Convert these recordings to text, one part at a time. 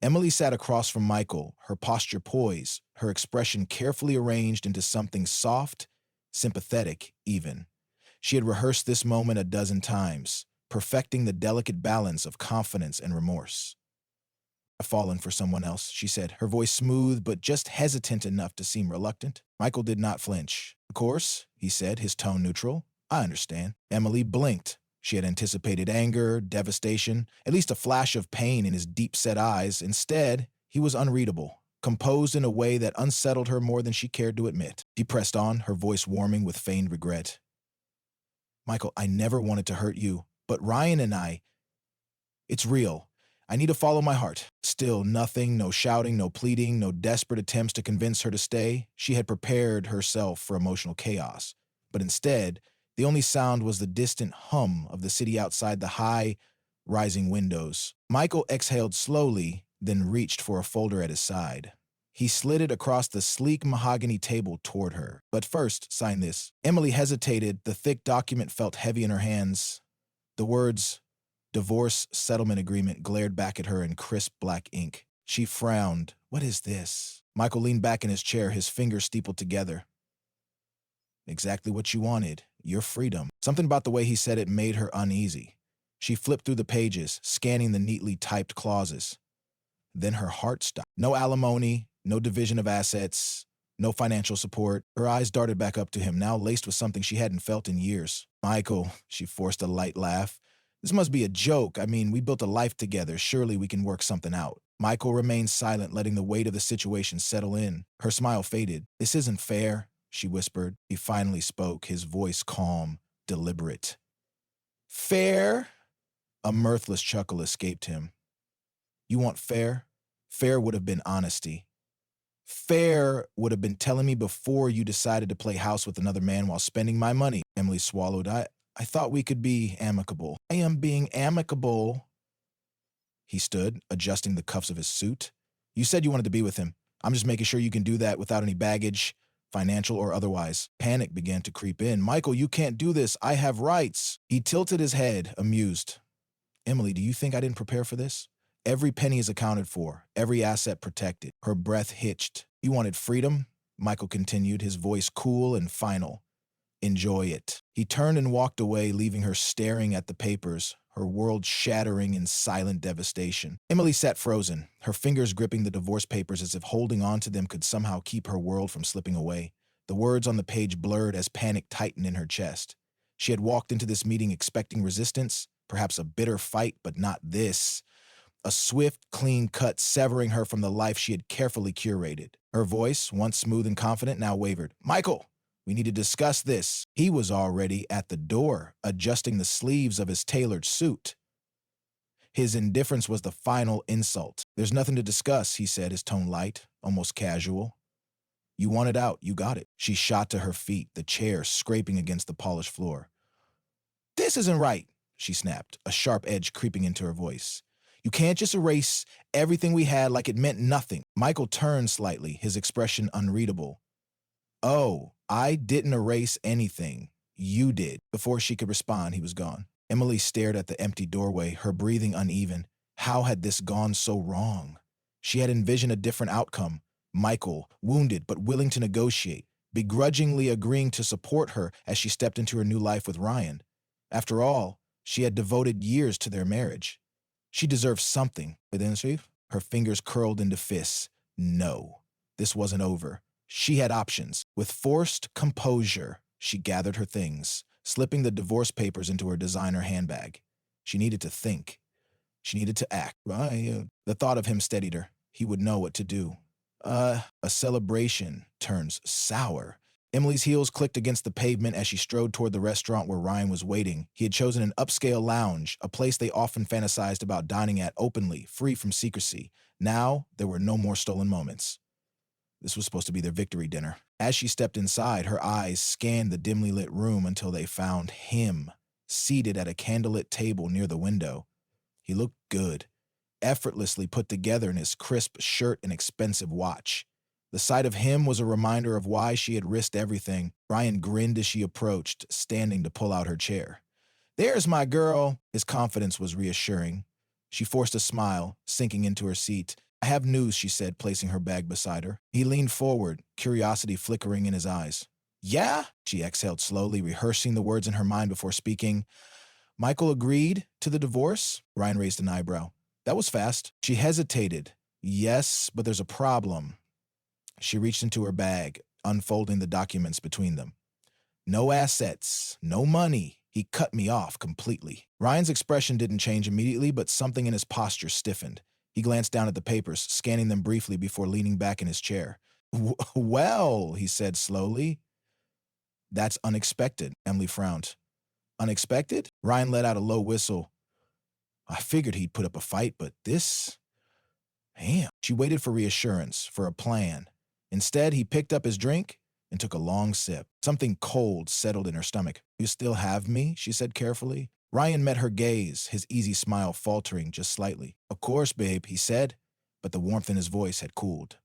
Emily sat across from Michael, her posture poised, her expression carefully arranged into something soft, sympathetic even. She had rehearsed this moment a dozen times, perfecting the delicate balance of confidence and remorse. "I've fallen for someone else," she said, her voice smooth but just hesitant enough to seem reluctant. Michael did not flinch. "Of course," he said, his tone neutral. "I understand." Emily blinked. She had anticipated anger, devastation, at least a flash of pain in his deep-set eyes. Instead, he was unreadable, composed in a way that unsettled her more than she cared to admit. She pressed on, her voice warming with feigned regret. "Michael, I never wanted to hurt you, but Ryan and I, it's real. I need to follow my heart." Still nothing, no shouting, no pleading, no desperate attempts to convince her to stay. She had prepared herself for emotional chaos. But instead, the only sound was the distant hum of the city outside the high, rising windows. Michael exhaled slowly, then reached for a folder at his side. He slid it across the sleek mahogany table toward her. "But first, sign this." Emily hesitated. The thick document felt heavy in her hands. The words, "Divorce Settlement Agreement," glared back at her in crisp black ink. She frowned. "What is this?" Michael leaned back in his chair, his fingers steepled together. "Exactly what you wanted. Your freedom." Something about the way he said it made her uneasy. She flipped through the pages, scanning the neatly typed clauses. Then her heart stopped. No alimony, no division of assets, no financial support. Her eyes darted back up to him, now laced with something she hadn't felt in years. "Michael," she forced a light laugh. "This must be a joke. I mean, we built a life together. Surely we can work something out." Michael remained silent, letting the weight of the situation settle in. Her smile faded. "This isn't fair," she whispered. He finally spoke, his voice calm, deliberate. "Fair?" A mirthless chuckle escaped him. "You want fair? Fair would have been honesty. Fair would have been telling me before you decided to play house with another man while spending my money." Emily swallowed. I thought we could be amicable." "I am being amicable." He stood, adjusting the cuffs of his suit. "You said you wanted to be with him. I'm just making sure you can do that without any baggage, financial or otherwise." Panic began to creep in. "Michael, you can't do this. I have rights." He tilted his head, amused. "Emily, do you think I didn't prepare for this? Every penny is accounted for, every asset protected." Her breath hitched. "You wanted freedom?" Michael continued, his voice cool and final. "Enjoy it." He turned and walked away, leaving her staring at the papers, her world shattering in silent devastation. Emily sat frozen, her fingers gripping the divorce papers as if holding on to them could somehow keep her world from slipping away. The words on the page blurred as panic tightened in her chest. She had walked into this meeting expecting resistance, perhaps a bitter fight, but not this. A swift, clean cut severing her from the life she had carefully curated. Her voice, once smooth and confident, now wavered. "Michael, we need to discuss this." He was already at the door, adjusting the sleeves of his tailored suit. His indifference was the final insult. "There's nothing to discuss," he said, his tone light, almost casual. "You want it out, you got it." She shot to her feet, the chair scraping against the polished floor. "This isn't right," she snapped, a sharp edge creeping into her voice. "You can't just erase everything we had like it meant nothing." Michael turned slightly, his expression unreadable. "Oh, I didn't erase anything. You did." Before she could respond, he was gone. Emily stared at the empty doorway, her breathing uneven. How had this gone so wrong? She had envisioned a different outcome. Michael, wounded but willing to negotiate, begrudgingly agreeing to support her as she stepped into her new life with Ryan. After all, she had devoted years to their marriage. She deserved something. But then her fingers curled into fists. No, this wasn't over. She had options. With forced composure, she gathered her things, slipping the divorce papers into her designer handbag. She needed to think. She needed to act. The thought of him steadied her. He would know what to do. A celebration turns sour. Emily's heels clicked against the pavement as she strode toward the restaurant where Ryan was waiting. He had chosen an upscale lounge, a place they often fantasized about dining at openly, free from secrecy. Now, there were no more stolen moments. This was supposed to be their victory dinner. As she stepped inside, her eyes scanned the dimly lit room until they found him, seated at a candlelit table near the window. He looked good, effortlessly put together in his crisp shirt and expensive watch. The sight of him was a reminder of why she had risked everything. Ryan grinned as she approached, standing to pull out her chair. "There's my girl." His confidence was reassuring. She forced a smile, sinking into her seat. I have news, she said, placing her bag beside her. He leaned forward, curiosity flickering in his eyes. Yeah? She exhaled slowly, rehearsing the words in her mind before speaking. Michael agreed to the divorce? Ryan raised an eyebrow. That was fast. She hesitated. Yes, but there's a problem. She reached into her bag, unfolding the documents between them. No assets, no money. He cut me off completely. Ryan's expression didn't change immediately, but something in his posture stiffened. He glanced down at the papers, scanning them briefly before leaning back in his chair. Well, he said slowly. That's unexpected, Emily frowned. Unexpected? Ryan let out a low whistle. I figured he'd put up a fight, but this... Damn. She waited for reassurance, for a plan. Instead, he picked up his drink and took a long sip. Something cold settled in her stomach. You still have me? She said carefully. Ryan met her gaze, his easy smile faltering just slightly. Of course, babe, he said, but the warmth in his voice had cooled.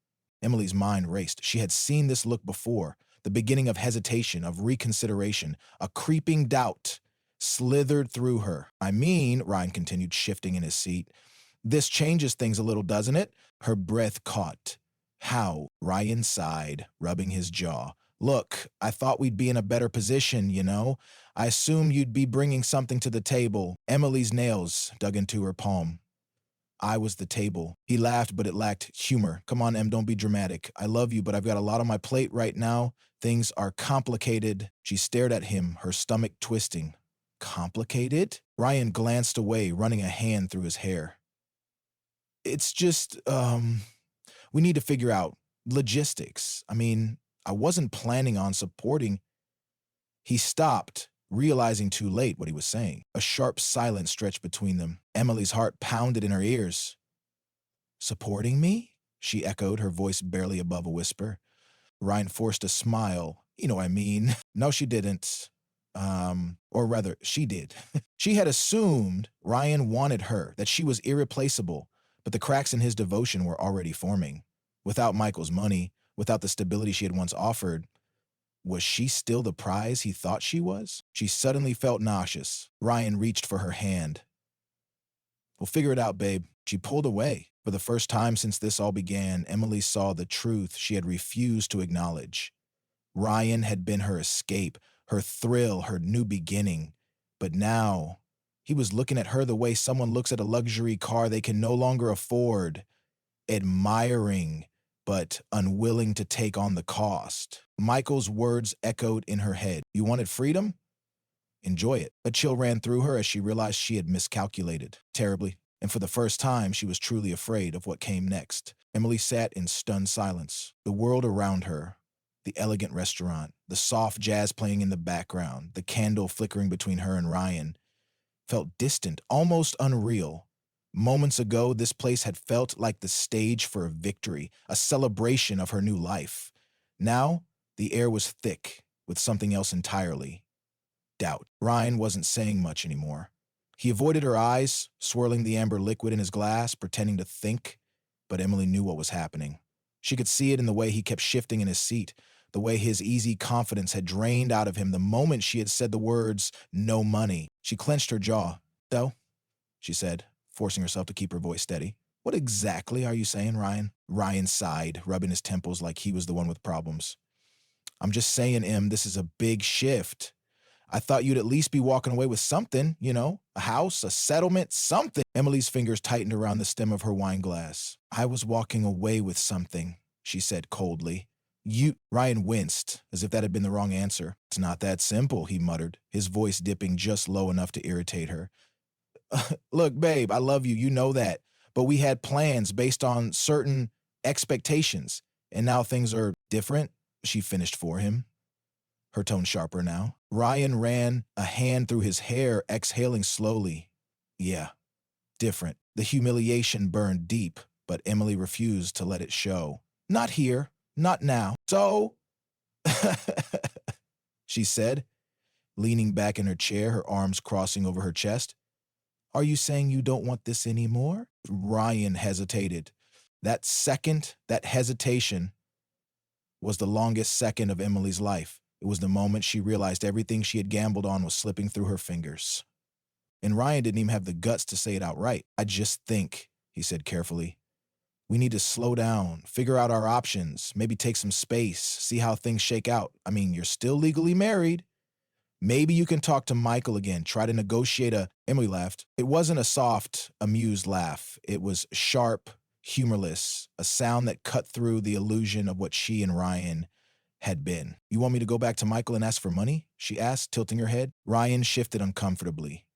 Emily's mind raced. She had seen this look before, the beginning of hesitation, of reconsideration, a creeping doubt slithered through her. I mean, Ryan continued, shifting in his seat, this changes things a little, doesn't it? Her breath caught. How? Ryan sighed, rubbing his jaw. Look, I thought we'd be in a better position, you know? I assumed you'd be bringing something to the table. Emily's nails dug into her palm. I was the table. He laughed, but it lacked humor. Come on, Em, don't be dramatic. I love you, but I've got a lot on my plate right now. Things are complicated. She stared at him, her stomach twisting. Complicated? Ryan glanced away, running a hand through his hair. It's just, we need to figure out logistics. I mean, I wasn't planning on supporting. He stopped, realizing too late what he was saying. A sharp silence stretched between them. Emily's heart pounded in her ears. Supporting me? She echoed, her voice barely above a whisper. Ryan forced a smile. You know what I mean. No, she didn't. Or rather, she did. She had assumed Ryan wanted her, that she was irreplaceable, but the cracks in his devotion were already forming. Without Michael's money, without the stability she had once offered, was she still the prize he thought she was? She suddenly felt nauseous. Ryan reached for her hand. We'll figure it out, babe. She pulled away. For the first time since this all began, Emily saw the truth she had refused to acknowledge. Ryan had been her escape, her thrill, her new beginning. But now, he was looking at her the way someone looks at a luxury car they can no longer afford, admiring, but unwilling to take on the cost. Michael's words echoed in her head. You wanted freedom? Enjoy it. A chill ran through her as she realized she had miscalculated terribly, and for the first time she was truly afraid of what came next. Emily sat in stunned silence. The world around her, the elegant restaurant, the soft jazz playing in the background, the candle flickering between her and Ryan, felt distant, almost unreal. Moments ago, this place had felt like the stage for a victory, a celebration of her new life. Now, the air was thick with something else entirely. Doubt. Ryan wasn't saying much anymore. He avoided her eyes, swirling the amber liquid in his glass, pretending to think, but Emily knew what was happening. She could see it in the way he kept shifting in his seat, the way his easy confidence had drained out of him the moment she had said the words, no money. She clenched her jaw. Though, she said, forcing herself to keep her voice steady. What exactly are you saying, Ryan? Ryan sighed, rubbing his temples like he was the one with problems. I'm just saying, Em, this is a big shift. I thought you'd at least be walking away with something, you know, a house, a settlement, something. Emily's fingers tightened around the stem of her wine glass. I was walking away with something, she said coldly. Ryan winced, as if that had been the wrong answer. It's not that simple, he muttered, his voice dipping just low enough to irritate her. Look, babe, I love you, you know that. But we had plans based on certain expectations, and now things are different, she finished for him, her tone sharper now. Ryan ran a hand through his hair, exhaling slowly. Yeah, different. The humiliation burned deep, but Emily refused to let it show. Not here, not now. So, she said, leaning back in her chair, her arms crossing over her chest. Are you saying you don't want this anymore? Ryan hesitated. That second, that hesitation, was the longest second of Emily's life. It was the moment she realized everything she had gambled on was slipping through her fingers. And Ryan didn't even have the guts to say it outright. I just think, he said carefully, We need to slow down, figure out our options, maybe take some space, see how things shake out. I mean, you're still legally married. Maybe you can talk to Michael again, try to negotiate a. Emily laughed. It wasn't a soft, amused laugh. It was sharp, humorless, a sound that cut through the illusion of what she and Ryan had been. You want me to go back to Michael and ask for money? She asked, tilting her head. Ryan shifted uncomfortably.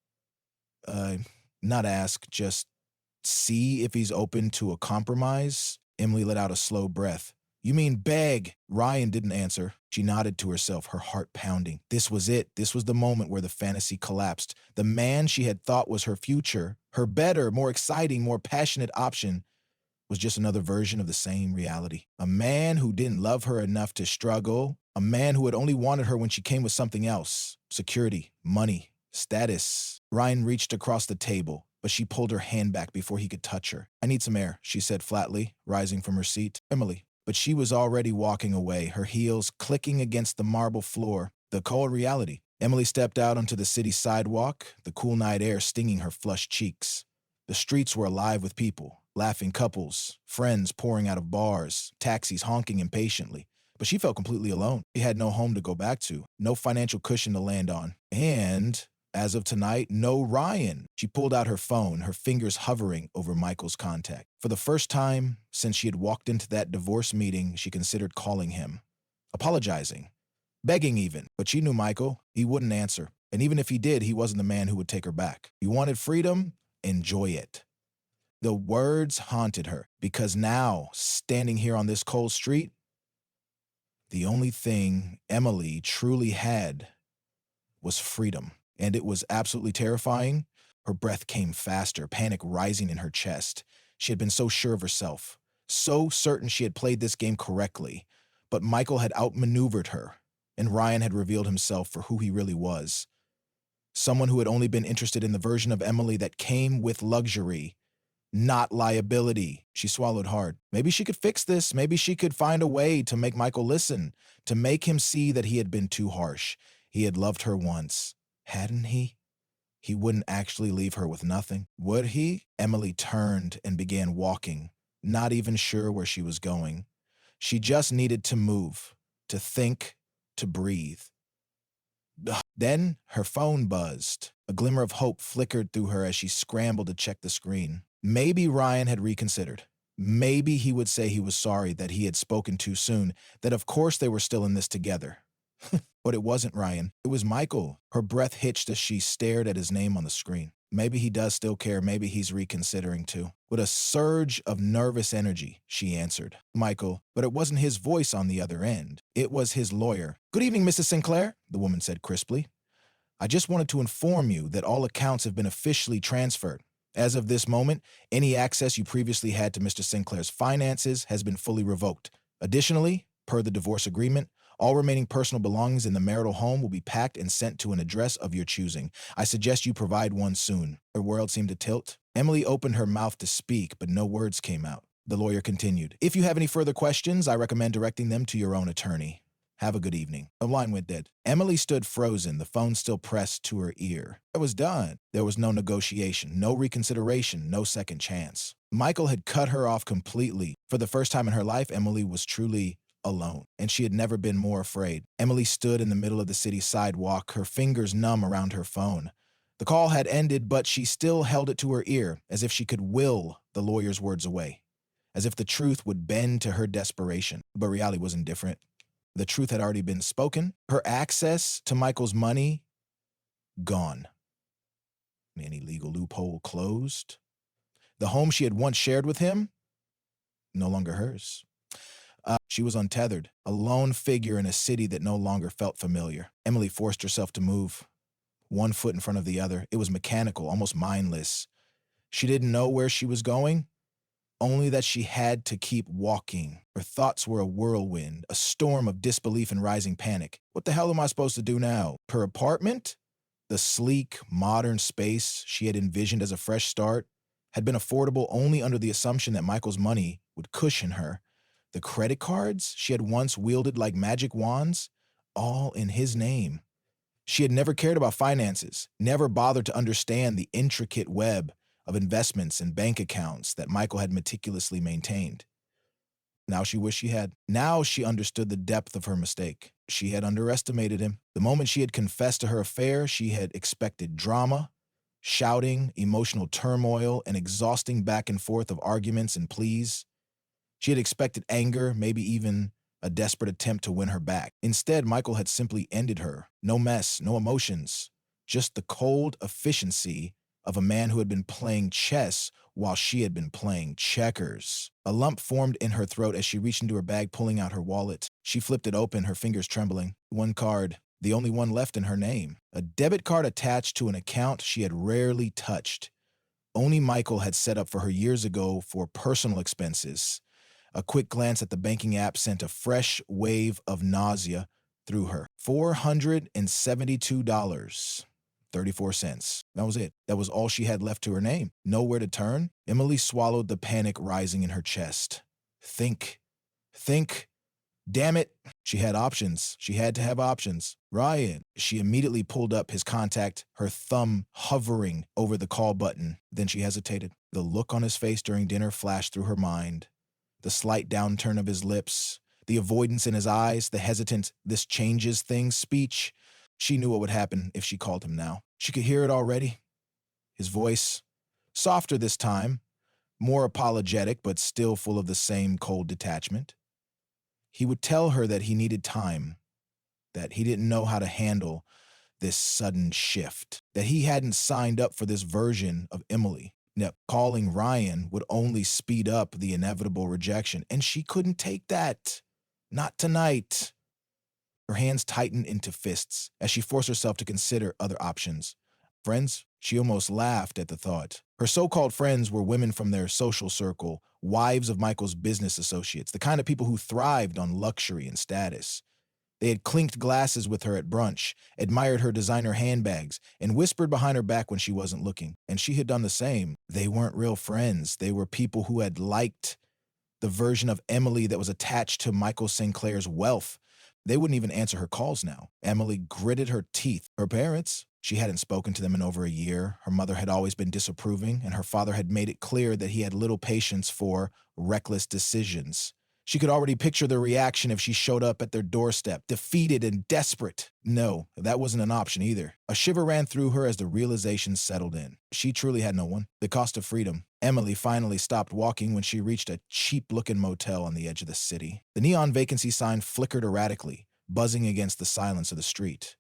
Uh, Not ask, just see if he's open to a compromise. Emily let out a slow breath. You mean beg? Ryan didn't answer. She nodded to herself, her heart pounding. This was it. This was the moment where the fantasy collapsed. The man she had thought was her future, her better, more exciting, more passionate option, was just another version of the same reality. A man who didn't love her enough to struggle, a man who had only wanted her when she came with something else: security, money, status. Ryan reached across the table, but she pulled her hand back before he could touch her. I need some air, she said flatly, rising from her seat. Emily. But she was already walking away, her heels clicking against the marble floor. The cold reality. Emily stepped out onto the city sidewalk, the cool night air stinging her flushed cheeks. The streets were alive with people, laughing couples, friends pouring out of bars, taxis honking impatiently. But she felt completely alone. She had no home to go back to, no financial cushion to land on. And, as of tonight, no Ryan. She pulled out her phone, her fingers hovering over Michael's contact. For the first time since she had walked into that divorce meeting, she considered calling him, apologizing, begging even. But she knew Michael. He wouldn't answer. And even if he did, he wasn't the man who would take her back. You wanted freedom? Enjoy it. The words haunted her because now, standing here on this cold street, the only thing Emily truly had was freedom. And it was absolutely terrifying. Her breath came faster, panic rising in her chest. She had been so sure of herself, so certain she had played this game correctly. But Michael had outmaneuvered her, and Ryan had revealed himself for who he really was. Someone who had only been interested in the version of Emily that came with luxury, not liability. She swallowed hard. Maybe she could fix this. Maybe she could find a way to make Michael listen, to make him see that he had been too harsh. He had loved her once, hadn't he? He wouldn't actually leave her with nothing, would he? Emily turned and began walking, not even sure where she was going. She just needed to move, to think, to breathe. Then her phone buzzed. A glimmer of hope flickered through her as she scrambled to check the screen. Maybe Ryan had reconsidered. Maybe he would say he was sorry that he had spoken too soon, that of course they were still in this together. But it wasn't Ryan. It was Michael. Her breath hitched as she stared at his name on the screen. Maybe he does still care. Maybe he's reconsidering too. With a surge of nervous energy, she answered, Michael, but it wasn't his voice on the other end. It was his lawyer. Good evening, Mrs. Sinclair, the woman said crisply. I just wanted to inform you that all accounts have been officially transferred. As of this moment, any access you previously had to Mr. Sinclair's finances has been fully revoked. Additionally, per the divorce agreement, all remaining personal belongings in the marital home will be packed and sent to an address of your choosing. I suggest you provide one soon. Her world seemed to tilt. Emily opened her mouth to speak, but no words came out. The lawyer continued. If you have any further questions, I recommend directing them to your own attorney. Have a good evening. The line went dead. Emily stood frozen, the phone still pressed to her ear. It was done. There was no negotiation, no reconsideration, no second chance. Michael had cut her off completely. For the first time in her life, Emily was truly alone, and she had never been more afraid. Emily stood in the middle of the city sidewalk, her fingers numb around her phone. The call had ended, but she still held it to her ear, as if she could will the lawyer's words away, as if the truth would bend to her desperation. But reality was indifferent. The truth had already been spoken. Her access to Michael's money, gone. Any legal loophole closed. The home she had once shared with him, no longer hers. She was untethered, a lone figure in a city that no longer felt familiar. Emily forced herself to move, one foot in front of the other. It was mechanical, almost mindless. She didn't know where she was going, only that she had to keep walking. Her thoughts were a whirlwind, a storm of disbelief and rising panic. What the hell am I supposed to do now? Her apartment, the sleek, modern space she had envisioned as a fresh start, had been affordable only under the assumption that Michael's money would cushion her. The credit cards she had once wielded like magic wands, all in his name. She had never cared about finances, never bothered to understand the intricate web of investments and bank accounts that Michael had meticulously maintained. Now she wished she had. Now she understood the depth of her mistake. She had underestimated him. The moment she had confessed to her affair, she had expected drama, shouting, emotional turmoil, and exhausting back and forth of arguments and pleas. She had expected anger, maybe even a desperate attempt to win her back. Instead, Michael had simply ended her. No mess, no emotions, just the cold efficiency of a man who had been playing chess while she had been playing checkers. A lump formed in her throat as she reached into her bag, pulling out her wallet. She flipped it open, her fingers trembling. One card, the only one left in her name. A debit card attached to an account she had rarely touched. Only Michael had set up for her years ago for personal expenses. A quick glance at the banking app sent a fresh wave of nausea through her. $472.34. That was it. That was all she had left to her name. Nowhere to turn. Emily swallowed the panic rising in her chest. Think. Damn it. She had options. She had to have options. Ryan. She immediately pulled up his contact, her thumb hovering over the call button. Then she hesitated. The look on his face during dinner flashed through her mind. The slight downturn of his lips, the avoidance in his eyes, the hesitant, this changes things speech. She knew what would happen if she called him now. She could hear it already. His voice, softer this time, more apologetic, but still full of the same cold detachment. He would tell her that he needed time, that he didn't know how to handle this sudden shift, that he hadn't signed up for this version of Emily. Now, calling Ryan would only speed up the inevitable rejection, and she couldn't take that. Not tonight. Her hands tightened into fists as she forced herself to consider other options. Friends? She almost laughed at the thought. Her so-called friends were women from their social circle, wives of Michael's business associates, the kind of people who thrived on luxury and status. They had clinked glasses with her at brunch, admired her designer handbags, and whispered behind her back when she wasn't looking. And she had done the same. They weren't real friends. They were people who had liked the version of Emily that was attached to Michael Sinclair's wealth. They wouldn't even answer her calls now. Emily gritted her teeth. Her parents, she hadn't spoken to them in over a year. Her mother had always been disapproving, and her father had made it clear that he had little patience for reckless decisions. She could already picture their reaction if she showed up at their doorstep, defeated and desperate. No, that wasn't an option either. A shiver ran through her as the realization settled in. She truly had no one. The cost of freedom. Emily finally stopped walking when she reached a cheap-looking motel on the edge of the city. The neon vacancy sign flickered erratically, buzzing against the silence of the street.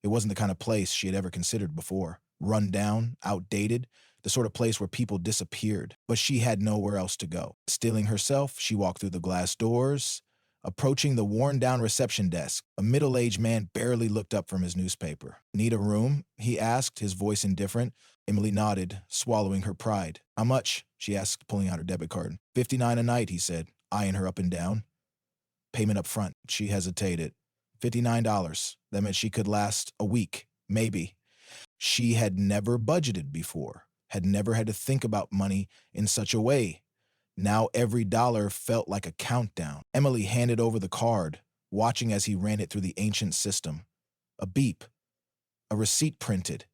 It wasn't the kind of place she had ever considered before. Run down, outdated, the sort of place where people disappeared, but she had nowhere else to go. Steeling herself, she walked through the glass doors. Approaching the worn-down reception desk, a middle-aged man barely looked up from his newspaper. "Need a room?" he asked, his voice indifferent. Emily nodded, swallowing her pride. "How much?" she asked, pulling out her debit card. $59 a night, he said, eyeing her up and down. Payment up front. She hesitated. $59. That meant she could last a week, maybe. She had never budgeted before, had never had to think about money in such a way. Now every dollar felt like a countdown. Emily handed over the card, watching as he ran it through the ancient system. A beep. A receipt printed.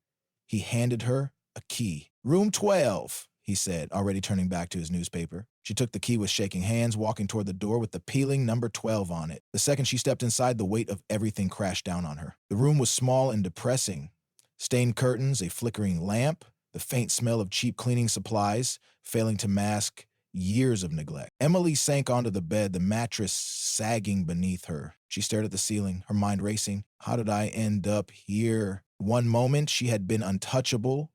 He handed her a key. "Room 12, he said, already turning back to his newspaper. She took the key with shaking hands, walking toward the door with the peeling number 12 on it. The second she stepped inside, the weight of everything crashed down on her. The room was small and depressing. Stained curtains, a flickering lamp, the faint smell of cheap cleaning supplies, failing to mask years of neglect. Emily sank onto the bed, the mattress sagging beneath her. She stared at the ceiling, her mind racing. How did I end up here? One moment she had been untouchable,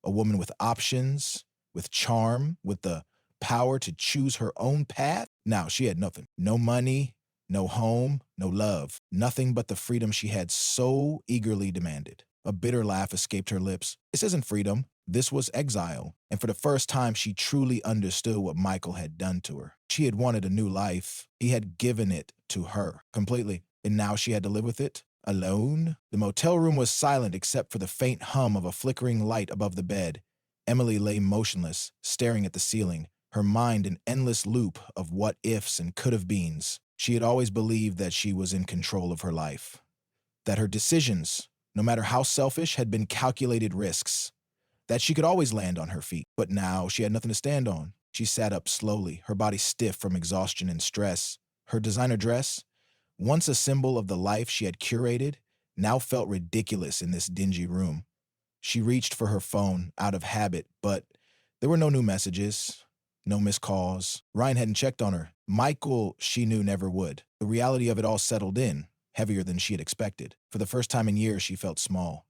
a woman with options, with charm, with the power to choose her own path. Now she had nothing. No money, no home, no love. Nothing but the freedom she had so eagerly demanded. A bitter laugh escaped her lips. This isn't freedom. This was exile, and for the first time she truly understood what Michael had done to her. She had wanted a new life. He had given it to her, completely, and now she had to live with it, alone. The motel room was silent except for the faint hum of a flickering light above the bed. Emily lay motionless, staring at the ceiling, her mind an endless loop of what-ifs and could-have-beens. She had always believed that she was in control of her life, that her decisions, no matter how selfish, had been calculated risks. that she could always land on her feet. But now she had nothing to stand on. She sat up slowly, her body stiff from exhaustion and stress. Her designer dress, once a symbol of the life she had curated, now felt ridiculous in this dingy room. She reached for her phone out of habit, but there were no new messages, no missed calls. Ryan hadn't checked on her. Michael, she knew, never would. The reality of it all settled in, heavier than she had expected. For the first time in years, she felt small,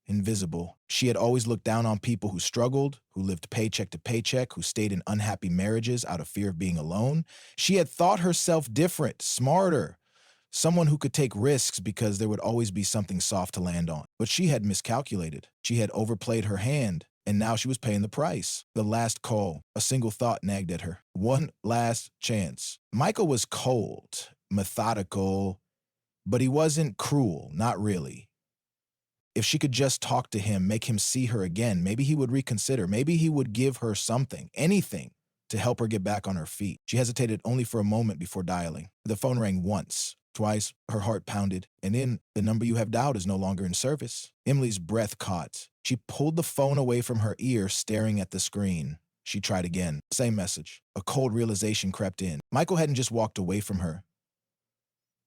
invisible. She had always looked down on people who struggled, who lived paycheck to paycheck, who stayed in unhappy marriages out of fear of being alone. She had thought herself different, smarter, someone who could take risks because there would always be something soft to land on. But she had miscalculated. She had overplayed her hand, and now she was paying the price. The last call, a single thought nagged at her. One last chance. Michael was cold, methodical, but he wasn't cruel, not really. If she could just talk to him, make him see her again, maybe he would reconsider. Maybe he would give her something, anything, to help her get back on her feet. She hesitated only for a moment before dialing. The phone rang once. Twice, her heart pounded, and then the number you have dialed is no longer in service. Emily's breath caught. She pulled the phone away from her ear, staring at the screen. She tried again. Same message. A cold realization crept in. Michael hadn't just walked away from her.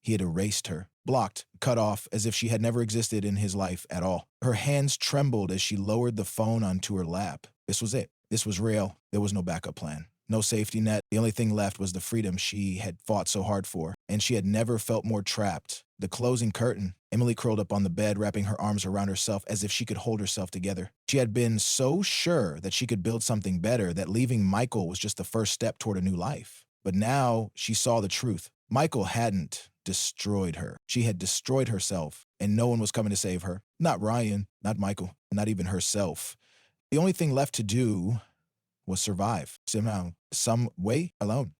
He had erased her, blocked, cut off, as if she had never existed in his life at all. Her hands trembled as she lowered the phone onto her lap. This was it. This was real. There was no backup plan. No safety net. The only thing left was the freedom she had fought so hard for, and she had never felt more trapped. The closing curtain. Emily curled up on the bed, wrapping her arms around herself as if she could hold herself together. She had been so sure that she could build something better, that leaving Michael was just the first step toward a new life. But now she saw the truth. Michael hadn't destroyed her. She had destroyed herself, and no one was coming to save her. Not Ryan, not Michael, not even herself. The only thing left to do was survive, somehow, some way, alone.